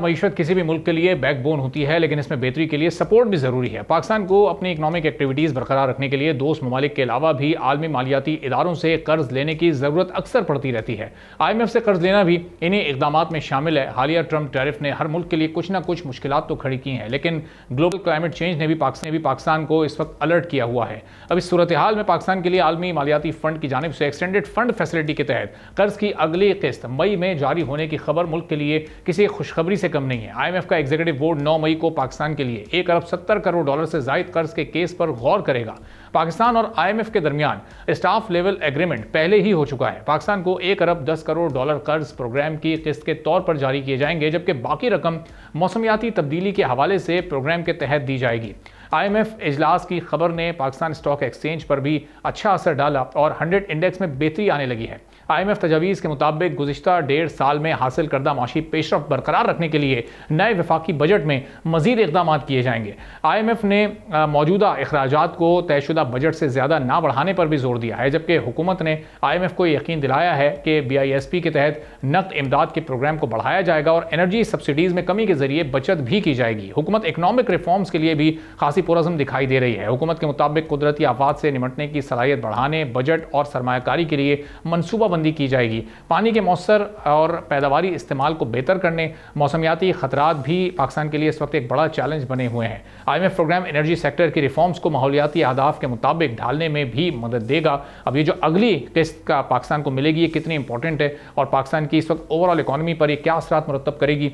मईशत किसी भी मुल्क के लिए बैकबोन होती है, लेकिन इसमें बेहतरी के लिए सपोर्ट भी ज़रूरी है। पाकिस्तान को अपनी इकनॉमिक एक्टिविटीज़ बरकरार रखने के लिए दोस्त ममालिक के अलावा भी आलमी मालियाती इदारों से कर्ज लेने की ज़रूरत अक्सर पड़ती रहती है। IMF से कर्ज लेना भी इन्हीं इकदामात में शामिल है। हालिया ट्रंप टैरिफ ने हर मुल्क के लिए कुछ ना कुछ मुश्किलात तो खड़ी की हैं, लेकिन ग्लोबल क्लाइमेट चेंज ने भी पाकिस्तान को इस वक्त अलर्ट किया हुआ है। अब इस सूरत हाल में पाकिस्तान के लिए आलमी मालियाती फ़ंड की जानिब से एक्सटेंडेड फंड फैसिलिटी के तहत कर्ज की अगली किस्त मई में जारी होने की खबर मुल्क के लिए किसी खुशखबरी से कम नहीं है। IMF का एग्जीक्यूटिव बोर्ड 9 मई को पाकिस्तान के लिए $1 अरब 70 करोड़ डॉलर से जायद कर्ज के केस पर गौर करेगा। पाकिस्तान और IMF के दरमियान स्टाफ लेवल एग्रीमेंट पहले ही हो चुका है। पाकिस्तान को $1 अरब 10 करोड़ डॉलर कर्ज प्रोग्राम की किस्त के तौर पर जारी किए जाएंगे, जबकि बाकी रकम मौसमियाती तब्दीली के हवाले से प्रोग्राम के तहत दी जाएगी। IMF इजलास की खबर ने पाकिस्तान स्टॉक एक्सचेंज पर भी अच्छा असर डाला और 100 इंडेक्स में बेहतरी आने लगी है। IMF तजावीज़ के मुताबिक गुज़िश्ता 1.5 साल में हासिल करदा माशी पेशरफ बरकरार रखने के लिए नए वफाकी बजट में मजीद इक़दाम किए जाएंगे। IMF ने मौजूदा अखराजात को तयशुदा बजट से ज़्यादा ना बढ़ाने पर भी जोर दिया है, जबकि हुकूमत ने IMF को यकीन दिलाया है कि BISP के तहत नक़द इमदाद के प्रोग्राम को बढ़ाया जाएगा और एनर्जी सब्सिडीज़ में कमी के जरिए बचत भी की जाएगी। हुकूमत इकनॉमिक रिफॉर्म्स के लिए भी खासी पुरज़म दिखाई दे रही है। हुकूमत के मुताबिक कुदरती आफात से निमटने की सलाहियत बढ़ाने, बजट और सरमायाकारी के लिए मनसूबाबंदी की जाएगी। पानी के मौसर और पैदावारी इस्तेमाल को बेहतर करने, मौसमियाती खतरात भी पाकिस्तान के लिए इस वक्त एक बड़ा चैलेंज बने हुए हैं। IMF प्रोग्राम एनर्जी सेक्टर की रिफॉर्म्स को माहौलियाती अहदाफ के मुताबिक ढालने में भी मदद देगा। अब ये जो अगली किस्त का पाकिस्तान को मिलेगी, ये कितनी इंपॉर्टेंट है और पाकिस्तान की इस वक्त ओवरऑल इकॉनमी पर ये क्या असरात मुरतब करेगी।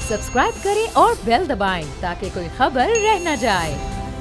सब्सक्राइब करें और बेल दबाएं ताकि कोई खबर रह न जाए।